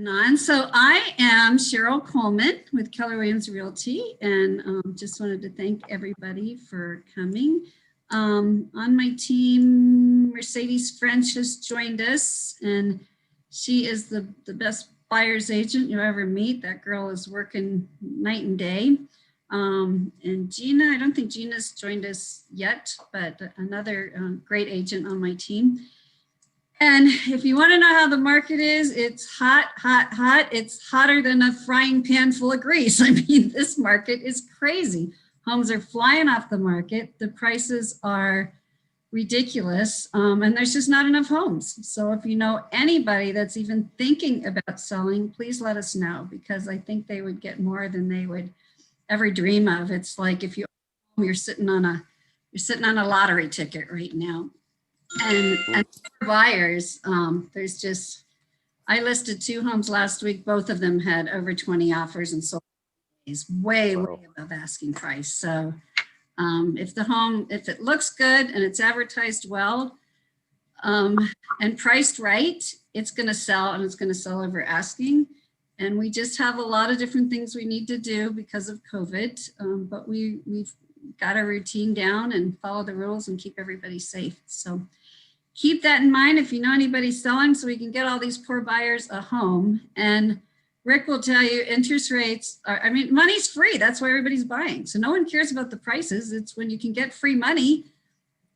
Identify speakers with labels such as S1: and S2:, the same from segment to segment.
S1: on. So I am Cheryl Coleman with Keller Williams Realty, and just wanted to thank everybody for coming. On my team, Mercedes French has joined us, and she is the best buyer's agent you ever meet. That girl is working night and day. And Gina, I don't think Gina's joined us yet, but another great agent on my team. And if you want to know how the market is, it's hot, hot, hot. It's hotter than a frying pan full of grease. I mean, this market is crazy. Homes are flying off the market. The prices are ridiculous, and there's just not enough homes. So if you know anybody that's even thinking about selling, please let us know, because I think they would get more than they would ever dream of. It's like if you're sitting on a lottery ticket right now. And for buyers, there's just, I listed 2 homes last week. Both of them had over 20 offers and sold way above asking price. So if it looks good and it's advertised well and priced right, it's going to sell, and it's going to sell over asking. And we just have a lot of different things we need to do because of COVID, but we've got our routine down and follow the rules and keep everybody safe. So keep that in mind if you know anybody selling, so we can get all these poor buyers a home. And Rick will tell you interest rates are, I mean, money's free. That's why everybody's buying. So no one cares about the prices. It's when you can get free money,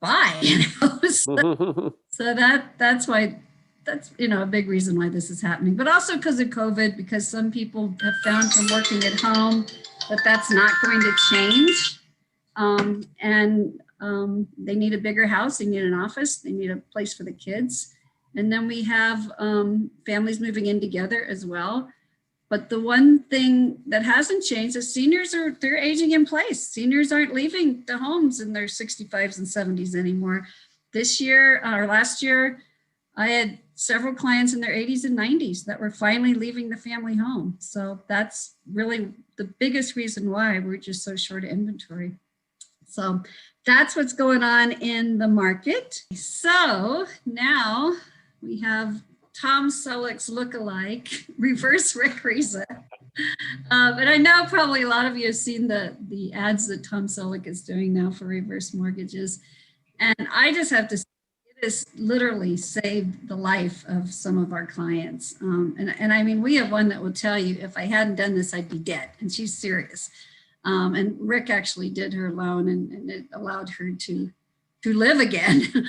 S1: buy. You know? So that's why, that's, you know, a big reason why this is happening. But also because of COVID, because some people have found from working at home that that's not going to change. They need a bigger house, they need an office, they need a place for the kids. And then we have families moving in together as well. But the one thing that hasn't changed is they're aging in place. Seniors aren't leaving the homes in their 65s and 70s anymore. This year or last year, I had several clients in their 80s and 90s that were finally leaving the family home. So that's really the biggest reason why we're just so short of inventory. So that's what's going on in the market. So now we have Tom Selleck's lookalike, reverse Rick Reza. But I know probably a lot of you have seen the ads that Tom Selleck is doing now for reverse mortgages. And I just have to say, it has literally saved the life of some of our clients. And I mean, we have one that will tell you, if I hadn't done this, I'd be dead. And she's serious. And Rick actually did her loan, and it allowed her to live again.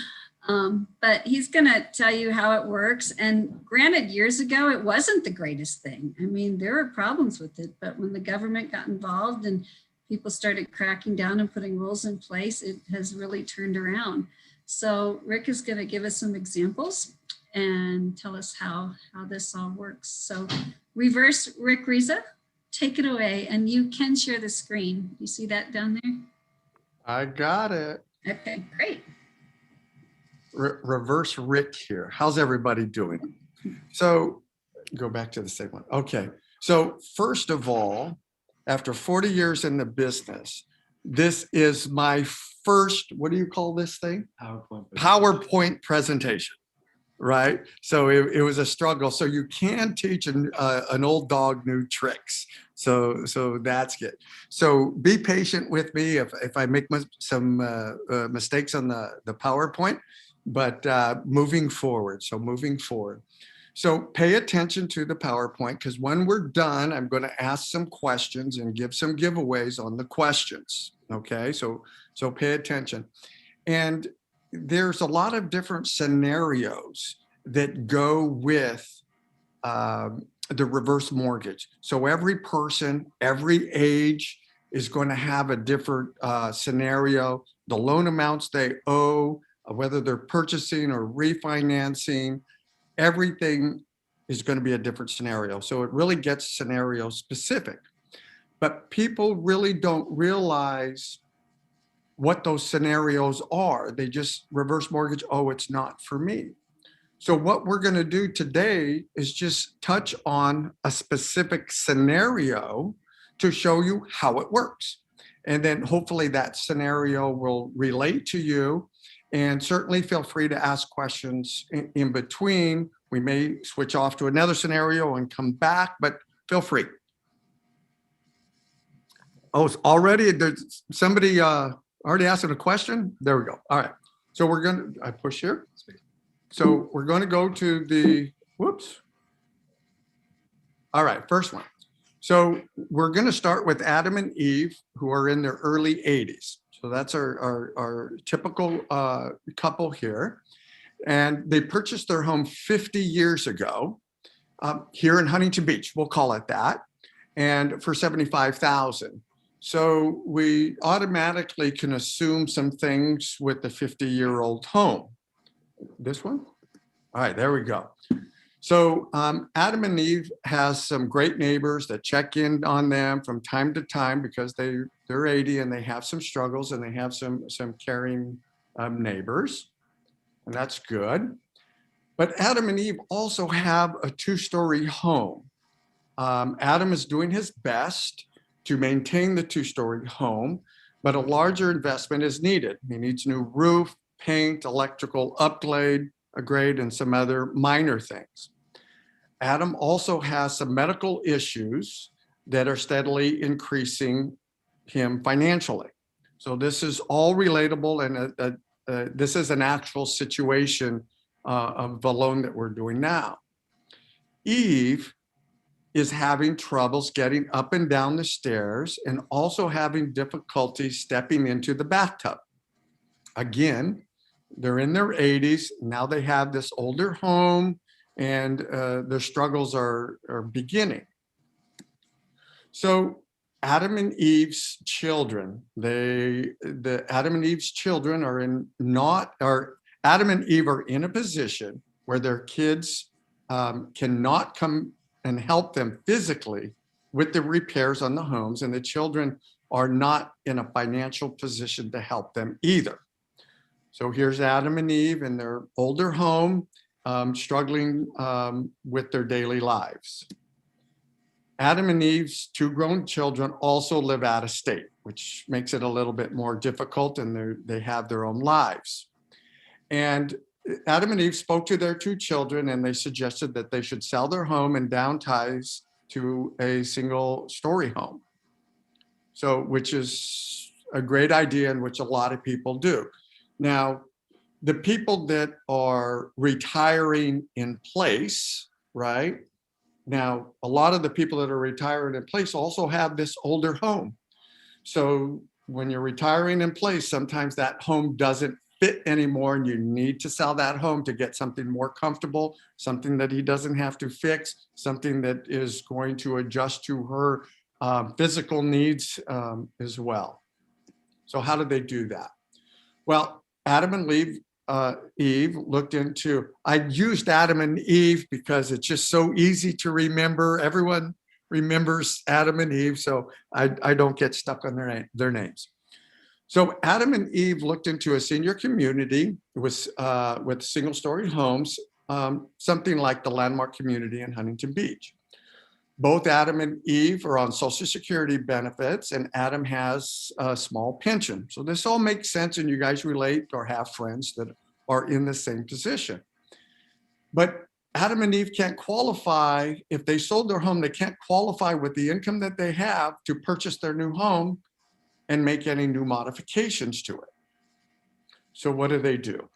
S1: But he's going to tell you how it works. And granted, years ago, it wasn't the greatest thing. I mean, there were problems with it, but when the government got involved and people started cracking down and putting rules in place, it has really turned around. So Rick is going to give us some examples and tell us how this all works. So reverse Rick Reza, take it away, and you can share the screen. You see that down there?
S2: I got it.
S1: Okay, great.
S2: Reverse Rick here. How's everybody doing? So go back to the same one. Okay. So first of all, after 40 years in the business, this is my first, what do you call this thing? PowerPoint presentation, right? So it was a struggle. So you can teach an old dog new tricks. So that's good. So be patient with me if I make some mistakes on the PowerPoint, but moving forward. So pay attention to the PowerPoint, because when we're done, I'm going to ask some questions and give some giveaways on the questions. Okay, so pay attention. And there's a lot of different scenarios that go with the reverse mortgage. So every person, every age is going to have a different scenario. The loan amounts they owe, whether they're purchasing or refinancing, everything is going to be a different scenario. So it really gets scenario specific. But people really don't realize what those scenarios are. They just reverse mortgage, oh, it's not for me. So what we're going to do today is just touch on a specific scenario to show you how it works. And then hopefully that scenario will relate to you. And certainly feel free to ask questions in between We may switch off to another scenario and come back, but feel free. Oh, it's already, there's somebody already asking a question? There we go. All right. So we're going to, I push here. So we're going to go to the, whoops. All right, first one. So we're going to start with Adam and Eve, who are in their early 80s. So that's our typical couple here. And they purchased their home 50 years ago here in Huntington Beach, we'll call it that, and for $75,000. So we automatically can assume some things with the 50-year-old home. This one? All right, there we go. So Adam and Eve has some great neighbors that check in on them from time to time because they're 80 and they have some struggles and they have some caring neighbors, and that's good. But Adam and Eve also have a two-story home. Adam is doing his best to maintain the two-story home, but a larger investment is needed. He needs new roof, paint, electrical upgrade, and some other minor things. Adam also has some medical issues that are steadily increasing him financially. So this is all relatable, and this is an actual situation of the loan that we're doing now. Eve is having troubles getting up and down the stairs and also having difficulty stepping into the bathtub. Again, they're in their 80s. Now they have this older home and their struggles are beginning. So Adam and Eve's children, Adam and Eve's children are Adam and Eve are in a position where their kids cannot come and help them physically with the repairs on the homes, and the children are not in a financial position to help them either. So here's Adam and Eve in their older home, struggling with their daily lives. Adam and Eve's two grown children also live out of state, which makes it a little bit more difficult, and they have their own lives. And Adam and Eve spoke to their two children, and they suggested that they should sell their home and downsize to a single-story home. So, which is a great idea, and which a lot of people do. Now, the people that are retiring in place, right? Now, a lot of the people that are retiring in place also have this older home. So when you're retiring in place, sometimes that home doesn't fit anymore, and you need to sell that home to get something more comfortable, something that he doesn't have to fix, something that is going to adjust to her physical needs as well. So how did they do that? Well, Adam and Eve looked into, I used Adam and Eve because it's just so easy to remember. Everyone remembers Adam and Eve, so I don't get stuck on their names. So Adam and Eve looked into a senior community with single-story homes, something like the Landmark community in Huntington Beach. Both Adam and Eve are on Social Security benefits, and Adam has a small pension. So this all makes sense, and you guys relate or have friends that are in the same position. But Adam and Eve can't qualify. If they sold their home, they can't qualify with the income that they have to purchase their new home and make any new modifications to it. So what do?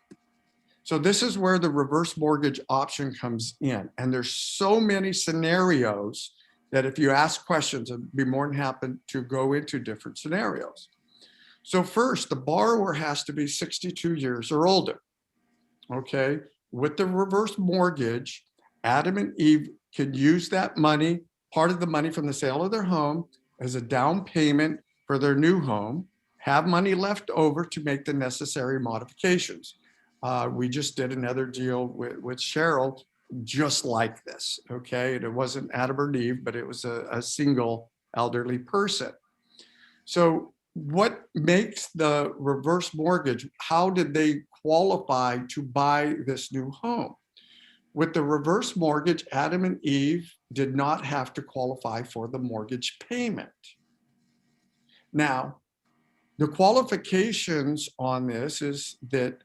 S2: So this is where the reverse mortgage option comes in. And there's so many scenarios that if you ask questions, I'd be more than happy to go into different scenarios. So first, the borrower has to be 62 years or older. Okay, with the reverse mortgage, Adam and Eve could use that money, part of the money from the sale of their home, as a down payment for their new home, have money left over to make the necessary modifications. We just did another deal with Cheryl just like this, okay? And it wasn't Adam or Eve, but it was a single elderly person. So what makes the reverse mortgage, how did they qualify to buy this new home? With the reverse mortgage, Adam and Eve did not have to qualify for the mortgage payment. Now, the qualifications on this is that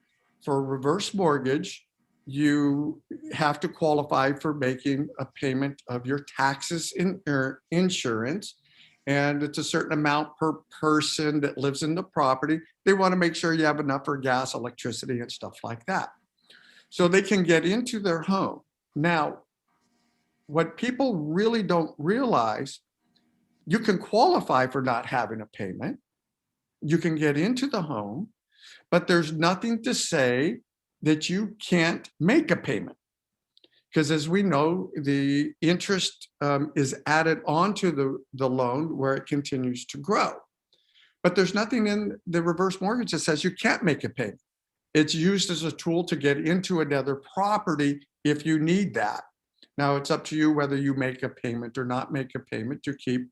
S2: for a reverse mortgage, you have to qualify for making a payment of your taxes in insurance. And it's a certain amount per person that lives in the property. They want to make sure you have enough for gas, electricity, and stuff like that. So they can get into their home. Now, what people really don't realize, you can qualify for not having a payment. You can get into the home, but there's nothing to say that you can't make a payment. Because as we know, the interest is added onto the loan where it continues to grow. But there's nothing in the reverse mortgage that says you can't make a payment. It's used as a tool to get into another property if you need that. Now, it's up to you whether you make a payment or not make a payment to keep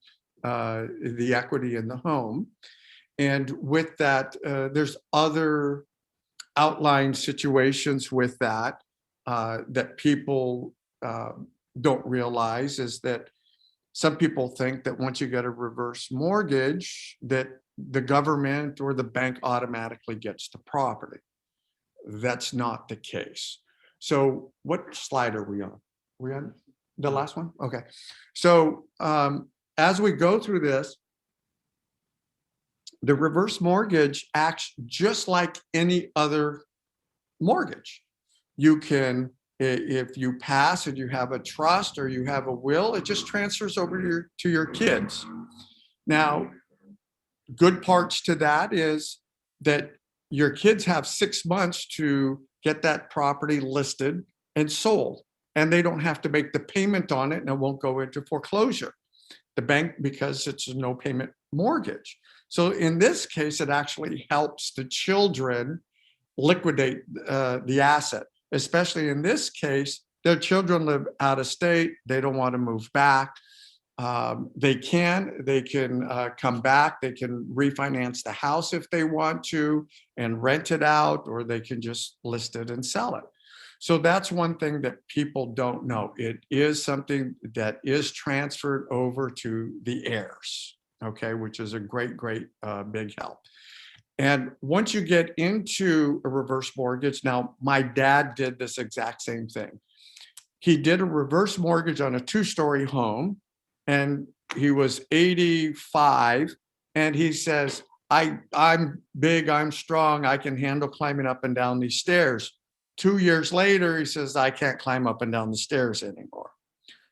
S2: the equity in the home. And with that, there's other outlying situations with that that people don't realize, is that some people think that once you get a reverse mortgage, that the government or the bank automatically gets the property. That's not the case. So what slide are we on? We on the last one? Okay. So as we go through this, the reverse mortgage acts just like any other mortgage. You can, if you pass and you have a trust or you have a will, it just transfers over to your kids. Now, good parts to that is that your kids have 6 months to get that property listed and sold, and they don't have to make the payment on it, and it won't go into foreclosure. The bank, because it's a no payment mortgage. So in this case, it actually helps the children liquidate the asset, especially in this case, their children live out of state. They don't want to move back. They can come back. They can refinance the house if they want to and rent it out, or they can just list it and sell it. So that's one thing that people don't know. It is something that is transferred over to the heirs, okay, which is a great big help. And once you get into a reverse mortgage, now my dad did this exact same thing. He did a reverse mortgage on a 2-story home, and he was 85, and he says, I'm big, I'm strong, I can handle climbing up and down these stairs. 2 years later, he says, I can't climb up and down the stairs anymore.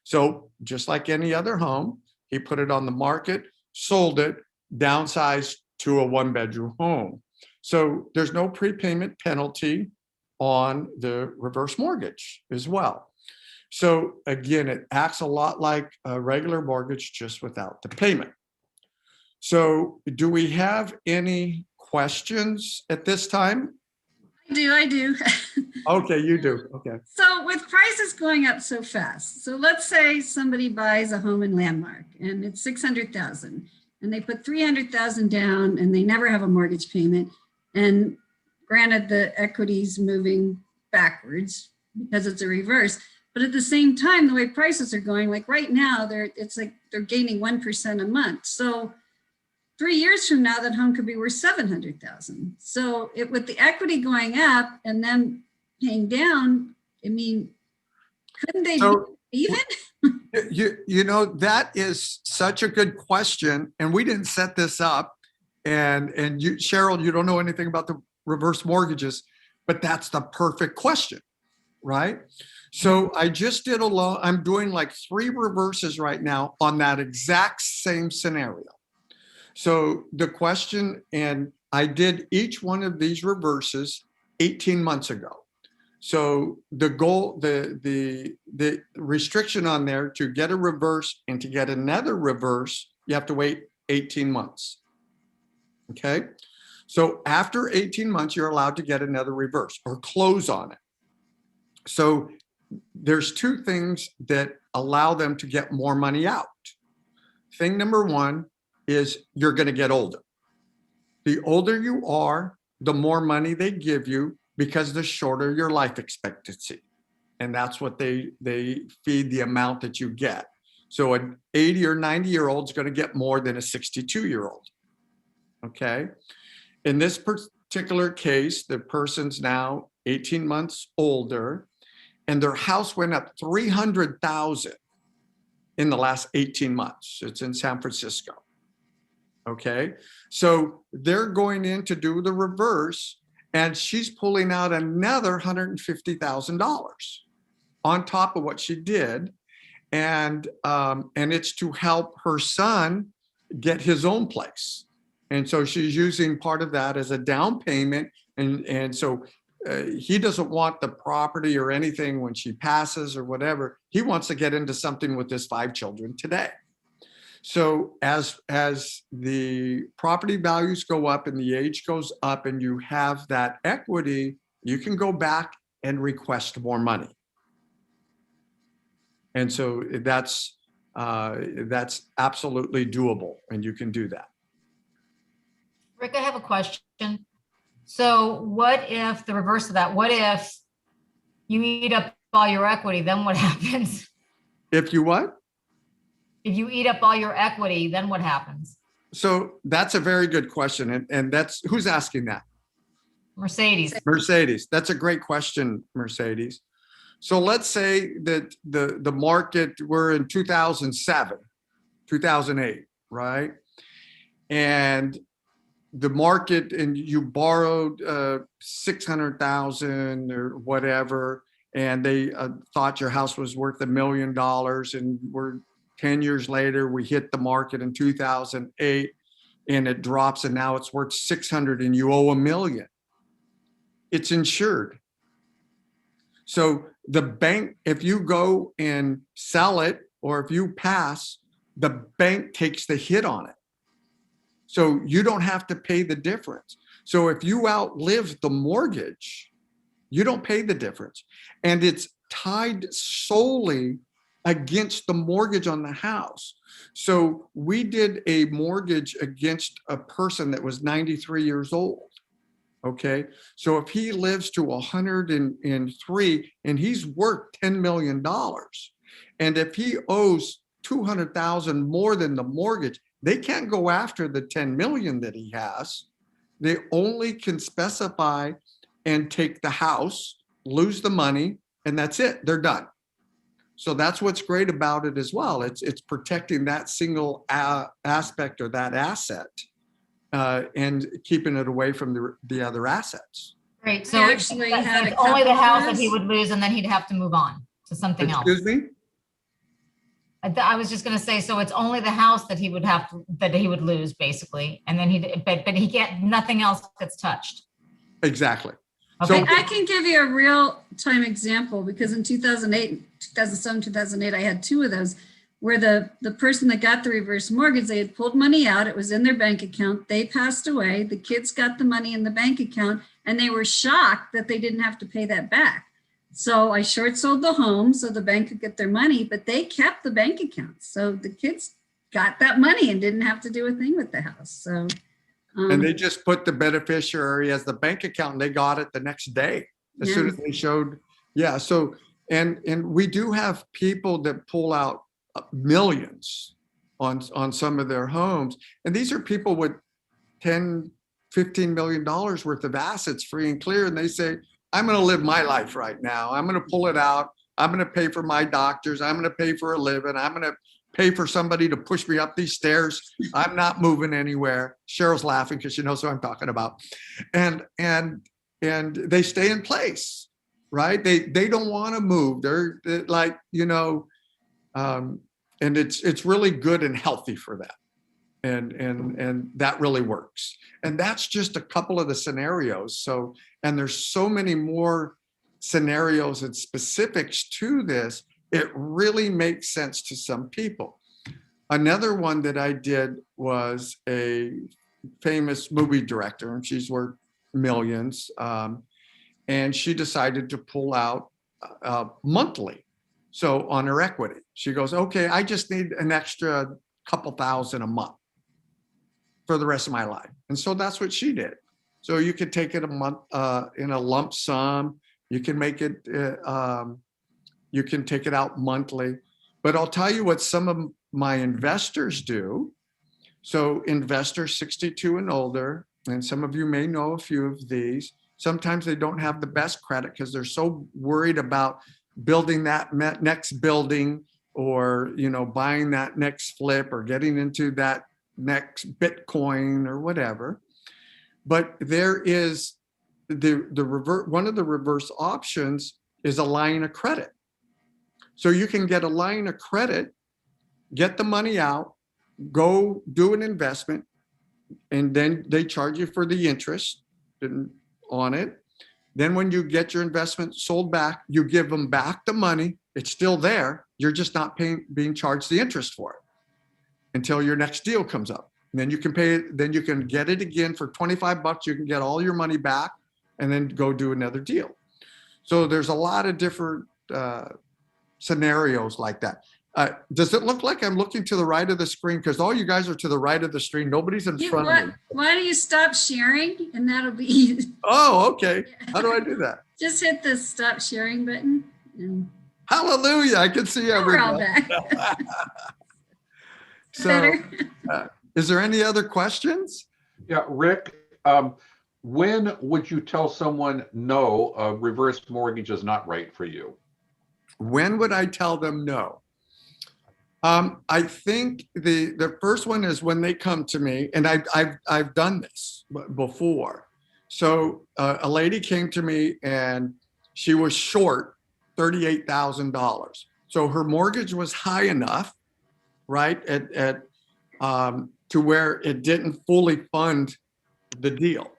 S2: So just like any other home, he put it on the market, sold it, downsized to a 1-bedroom home. So there's no prepayment penalty on the reverse mortgage as well. So again, it acts a lot like a regular mortgage, just without the payment. So do we have any questions at this time?
S1: I do.
S2: Okay, you do. Okay.
S1: So with prices going up so fast, so let's say somebody buys a home in Landmark and it's 600,000, and they put 300,000 down and they never have a mortgage payment. And granted, the equity's moving backwards because it's a reverse. But at the same time, the way prices are going, like right now, it's like they're gaining 1% a month. So 3 years from now, that home could be worth 700,000. So with the equity going up and them paying down, I mean, couldn't they be even?
S2: You know, that is such a good question, and we didn't set this up. And you, Cheryl, you don't know anything about the reverse mortgages, but that's the perfect question, right? So I just did a loan. I'm doing like 3 reverses right now on that exact same scenario. So the question, and I did each one of these reverses 18 months ago. So the goal, the restriction on there, to get a reverse and to get another reverse, you have to wait 18 months. Okay. So after 18 months, you're allowed to get another reverse or close on it. So there's 2 things that allow them to get more money out. Thing number 1 is you're going to get older. The older you are, the more money they give you, because the shorter your life expectancy. And that's what they feed the amount that you get. So an 80 or 90-year-old is going to get more than a 62-year-old. Okay. In this particular case, the person's now 18 months older, and their house went up 300,000 in the last 18 months. It's in San Francisco. Okay, so they're going in to do the reverse, and she's pulling out another $150,000 on top of what she did, and it's to help her son get his own place. And so she's using part of that as a down payment, and so he doesn't want the property or anything when she passes or whatever. He wants to get into something with his 5 children today. So as the property values go up and the age goes up and you have that equity, you can go back and request more money. And so that's absolutely doable, and you can do that.
S3: Rick, I have a question. So what if the reverse of that? What if you eat up all your equity? Then what happens?
S2: If you what?
S3: If you eat up all your equity, then what happens?
S2: So that's a very good question. And that's, who's asking that?
S3: Mercedes.
S2: Mercedes. That's a great question, Mercedes. So let's say that the market, we're in 2007, 2008, right? And the market, and you borrowed 600,000 or whatever, and they thought your house was worth $1 million, and we're 10 years later, we hit the market in 2008 and it drops, and now it's worth 600 and you owe $1 million. It's insured. So the bank, if you go and sell it, or if you pass, the bank takes the hit on it. So you don't have to pay the difference. So if you outlive the mortgage, you don't pay the difference. And it's tied solely against the mortgage on the house. So we did a mortgage against a person that was 93 years old. Okay, so if he lives to 103 and he's worth $10 million, and if he owes 200,000 more than the mortgage, they can't go after the 10 million that he has. They only can specify and take the house, lose the money, and that's it. They're done. So that's what's great about it as well. It's protecting that single aspect or that asset, and keeping it away from the other assets.
S3: Great. So
S1: I actually had
S3: it's only the
S1: couple
S3: house
S1: of
S3: that he
S1: those.
S3: would lose, and then he'd have to move on to something else.
S2: Excuse me?
S3: I was just going to say, so it's only the house that he would lose, basically, and then but he can't. Nothing else gets touched.
S2: Exactly.
S3: Okay.
S2: So
S1: I can give you a real time example, because in 2008, 2007, 2008, I had 2 of those where the person that got the reverse mortgage, they had pulled money out. It was in their bank account. They passed away. The kids got the money in the bank account, and they were shocked that they didn't have to pay that back. So I short sold the home so the bank could get their money, but they kept the bank account. So the kids got that money and didn't have to do a thing with the house. So
S2: and they just put the beneficiary as the bank account, and they got it the next day as soon as they showed. Yeah. So, and we do have people that pull out millions on some of their homes. And these are people with 10, $15 million worth of assets free and clear. And they say, I'm going to live my life right now. I'm going to pull it out. I'm going to pay for my doctors. I'm going to pay for a living. I'm going to pay for somebody to push me up these stairs. I'm not moving anywhere. Cheryl's laughing because she knows what I'm talking about. And they stay in place, right? They don't want to move. They're like, and it's really good and healthy for them. And that really works. And that's just a couple of the scenarios. So, and there's so many more scenarios and specifics to this. It really makes sense to some people. Another one that I did was a famous movie director, and she's worth millions. And she decided to pull out monthly. So on her equity, she goes, okay, I just need an extra couple thousand a month for the rest of my life. And so that's what she did. So you could take it a month in a lump sum. You can make it, you can take it out monthly. But I'll tell you what some of my investors do. So investors 62 and older, and some of you may know a few of these, sometimes they don't have the best credit because they're so worried about building that next building, or, you know, buying that next flip, or getting into that next Bitcoin or whatever. But there is one of the reverse options is a line of credit. So you can get a line of credit, get the money out, go do an investment, and then they charge you for the interest on it. Then when you get your investment sold back, you give them back the money. It's still there. You're just not being charged the interest for it until your next deal comes up. And then you can pay it. Then you can get it again for 25 bucks. You can get all your money back and then go do another deal. So there's a lot of different scenarios like that. Does it look like I'm looking to the right of the screen? Because all you guys are to the right of the screen. Nobody's in front of me.
S1: Why do you stop sharing? And that'll be easy.
S2: Oh, okay. How do I do that?
S1: Just hit the stop sharing button. And
S2: Hallelujah. I can see
S1: we're all
S2: everything.
S1: back.
S2: So,
S1: Better.
S2: is there any other questions?
S4: Yeah, Rick, when would you tell someone, no, a reverse mortgage is not right for you?
S2: When would I tell them no? I think the first one is when they come to me, and I've done this before. So a lady came to me and she was short $38,000. So her mortgage was high enough, right, at to where it didn't fully fund the deal,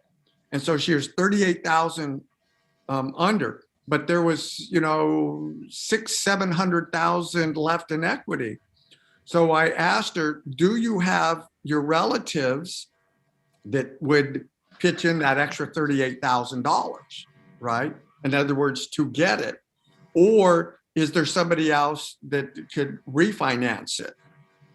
S2: and so she was 38,000 under. But there was, you know, 600,000-700,000 left in equity. So I asked her, do you have your relatives that would pitch in that extra $38,000, right? In other words, to get it, or is there somebody else that could refinance it,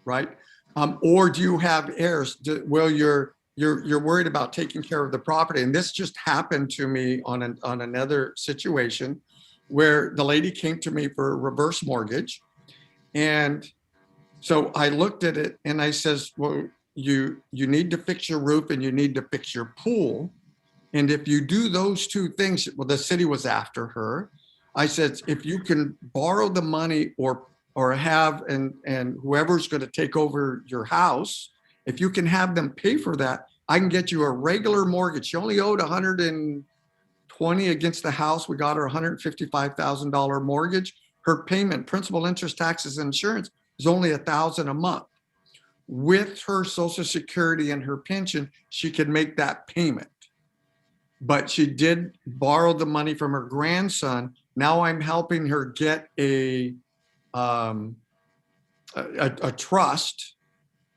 S2: right? Or do you have heirs? Well, you're worried about taking care of the property. And this just happened to me on another situation where the lady came to me for a reverse mortgage. And so I looked at it and I says, well, you need to fix your roof and you need to fix your pool. And if you do those two things, well, the city was after her. I said, if you can borrow the money or have, and whoever's going to take over your house, if you can have them pay for that, I can get you a regular mortgage. She only owed $120 against the house. We got her $155,000 mortgage. Her payment, principal, interest, taxes, and insurance is only $1,000 a month. With her Social Security and her pension, she could make that payment. But she did borrow the money from her grandson. Now I'm helping her get a trust,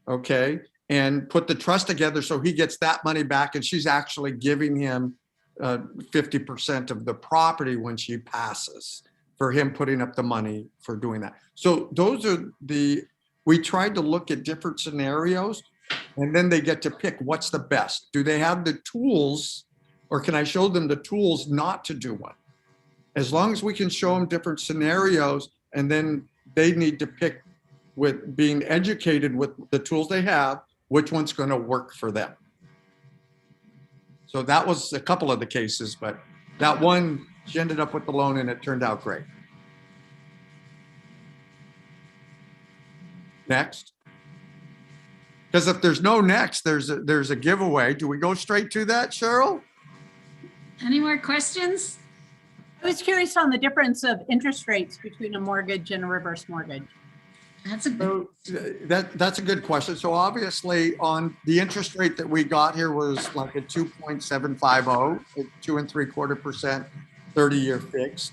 S2: okay, and put the trust together so he gets that money back, and she's actually giving him 50% of the property when she passes, for him putting up the money for doing that. So those are we tried to look at different scenarios, and then they get to pick what's the best. Do they have the tools, or can I show them the tools not to do one? As long as we can show them different scenarios, and then they need to pick, with being educated with the tools they have, which one's going to work for them. So that was a couple of the cases, but that one, she ended up with the loan and it turned out great. Next. Because if there's no next, there's a giveaway. Do we go straight to that, Cheryl?
S1: Any more questions?
S5: I was curious on the difference of interest rates between a mortgage and a reverse mortgage.
S1: That's a good.
S2: That's a good question. So obviously, on the interest rate that we got here was like a 2.750, 2.75%, 30-year fixed.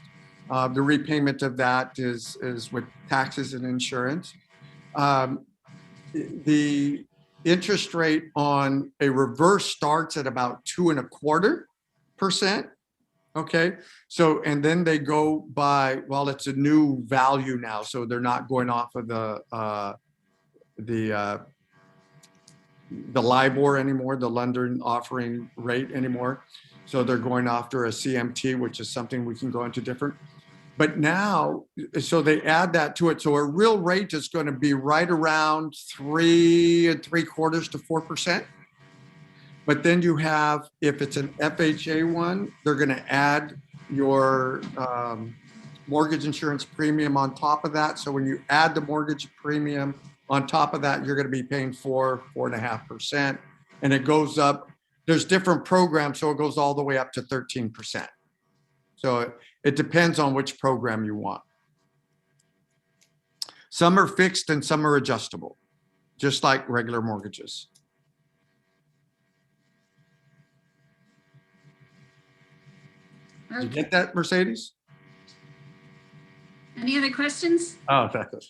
S2: The repayment of that is with taxes and insurance. The interest rate on a reverse starts at about 2.25%. Okay, so, and then they go by, well, it's a new value now, so they're not going off of the LIBOR anymore, the London offering rate anymore. So they're going after a CMT, which is something we can go into different. But now, so they add that to it. So a real rate is going to be right around 3.75% to 4%. But then you have, if it's an FHA one, they're going to add your mortgage insurance premium on top of that. So when you add the mortgage premium on top of that, you're going to be paying 4.5%. And it goes up. There's different programs, so it goes all the way up to 13%. So it depends on which program you want. Some are fixed and some are adjustable, just like regular mortgages. Did you get that, Mercedes?
S1: Any other questions?
S2: Oh, that's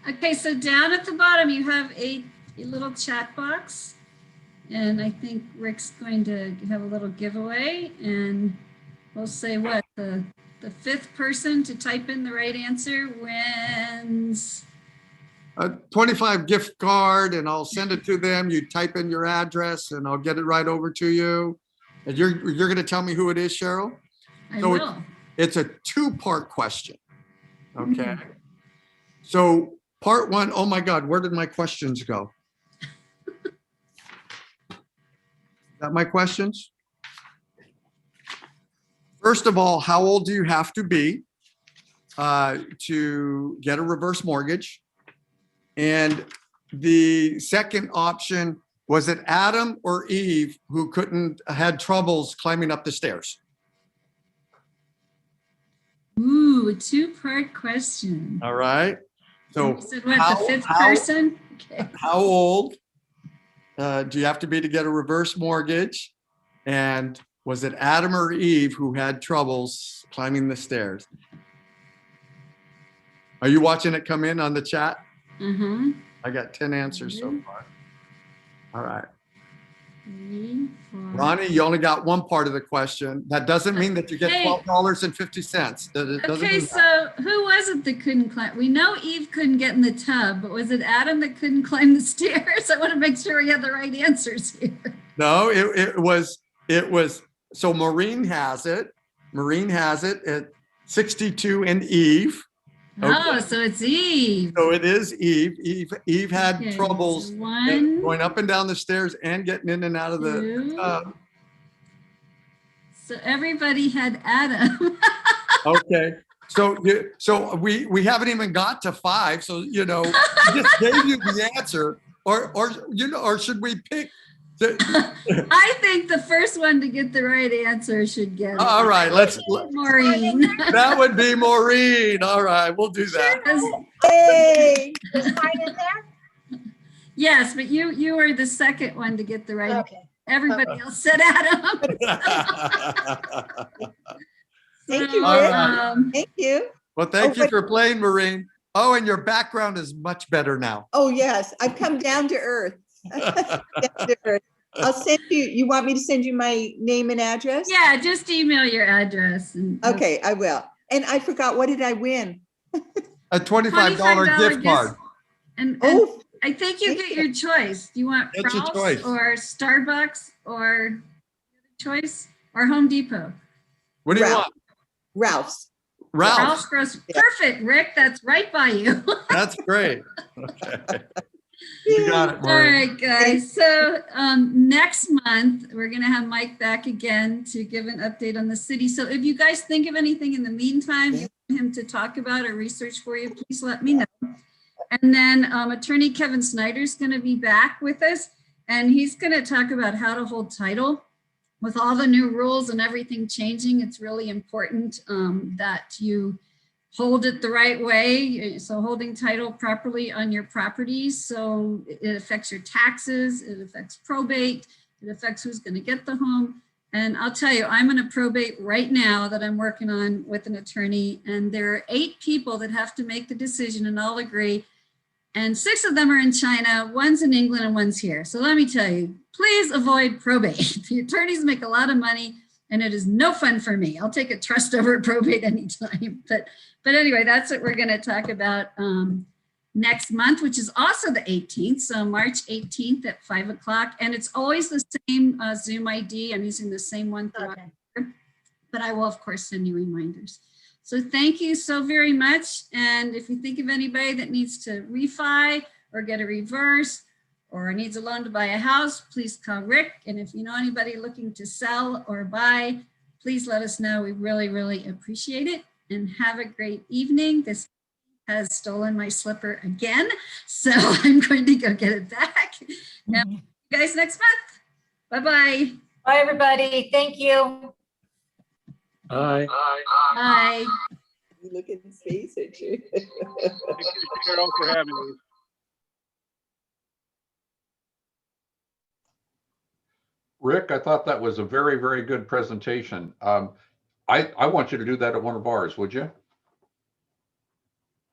S1: Okay, so down at the bottom, you have a little chat box. And I think Rick's going to have a little giveaway. And we'll say what? The fifth person to type in the right answer wins
S2: a 25 gift card, and I'll send it to them. You type in your address and I'll get it right over to you. And you're going to tell me who it is, Cheryl?
S1: I
S2: So
S1: will.
S2: It's a two-part question. Okay. So part one, oh my God, where did my questions go? Is that my questions? First of all, how old do you have to be to get a reverse mortgage? And the second option, was it Adam or Eve who had troubles climbing up the stairs?
S1: Ooh, a two-part question.
S2: All right. So
S1: You said what, the fifth person? Okay.
S2: how old do you have to be to get a reverse mortgage? And was it Adam or Eve who had troubles climbing the stairs? Are you watching it come in on the chat?
S1: Uh-huh.
S2: I got 10 answers so far. All right.
S1: 3, 4.
S2: Ronnie, you only got one part of the question. That doesn't mean that you get
S1: Hey.
S2: $12.50.
S1: Okay, so who was it that couldn't climb? We know Eve couldn't get in the tub, but was it Adam that couldn't climb the stairs? I want to make sure we have the right answers here.
S2: No, it was, so Maureen has it. Maureen has it at 62 and Eve.
S1: Oh, so it's Eve.
S2: So it is Eve. Eve had
S1: Okay,
S2: troubles
S1: so 1,
S2: going up and down the stairs and getting in and out of the
S1: 2.
S2: tub.
S1: So everybody had Adam.
S2: Okay. So we haven't even got to 5. So, we just gave you the answer, or should we pick?
S1: I think the first one to get the right answer should get it.
S2: All right,
S1: Maureen.
S2: that would be Maureen. All right, we'll do that.
S6: Hey, is mine in there?
S1: Yes, but you were the second one to get the right.
S6: Okay.
S1: Everybody else said Adam.
S6: Thank you,
S2: All
S6: Rick.
S2: right.
S6: Thank you.
S2: Well, thank you for playing, Maureen. Oh, and your background is much better now.
S6: Oh, yes, I've come down to earth. Down to earth. I'll send you want me to send you my name and address?
S1: Yeah, just email your address. And
S6: Okay, I will. And I forgot, what did I win?
S2: A $25 gift card.
S1: And
S6: Oh,
S1: I think you get your choice. Do you want
S2: That's your
S1: Ralph's
S2: choice.
S1: or Starbucks or choice or Home Depot?
S2: What do you
S6: Ralph.
S2: want?
S6: Ralph's.
S2: Ralph.
S1: Ralph's gross.
S6: Yeah.
S1: Perfect, Rick. That's right by you.
S2: That's great. Okay. You got it,
S1: All
S2: Maureen.
S1: right, guys. So next month, we're going to have Mike back again to give an update on the city. So if you guys think of anything in the meantime you want him to talk about or research for you, please let me know. And then Attorney Kevin Snyder is going to be back with us, and he's going to talk about how to hold title. With all the new rules and everything changing, it's really important that you hold it the right way. So holding title properly on your properties. So it affects your taxes, it affects probate, it affects who's going to get the home. And I'll tell you, I'm in a probate right now that I'm working on with an attorney, and there are 8 people that have to make the decision and all agree. And 6 of them are in China, one's in England and one's here. So let me tell you, please avoid probate. The attorneys make a lot of money and it is no fun for me. I'll take a trust over probate anytime. But anyway, that's what we're going to talk about next month, which is also the 18th. So March 18th at 5 o'clock. And it's always the same Zoom ID. I'm using the same one throughout the year, but I will, of course, send you reminders. So thank you so very much. And if you think of anybody that needs to refi or get a reverse or needs a loan to buy a house, please call Rick. And if you know anybody looking to sell or buy, please let us know. We really, really appreciate it. and have a great evening. This has stolen my slipper again, so I'm going to go get it back. Now, see you guys next month. Bye-bye.
S3: Bye, everybody. Thank you.
S7: Bye.
S1: Bye.
S6: You look in space at you.
S7: Thank you, Cheryl, for having me.
S4: Rick, I thought that was a very, very good presentation. I want you to do that at one of ours, would you?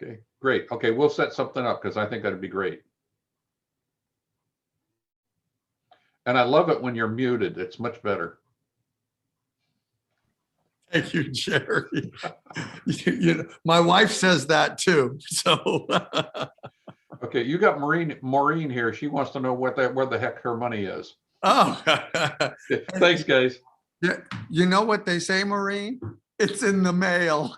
S4: Okay, great. Okay, we'll set something up because I think that'd be great. And I love it when you're muted. It's much better.
S2: Thank you, Jerry. My wife says that too. So
S4: Okay, you got Maureen here. She wants to know where the heck her money is.
S2: oh,
S4: Okay, thanks, guys.
S2: yeah, you know what they say, Maureen? It's in the mail.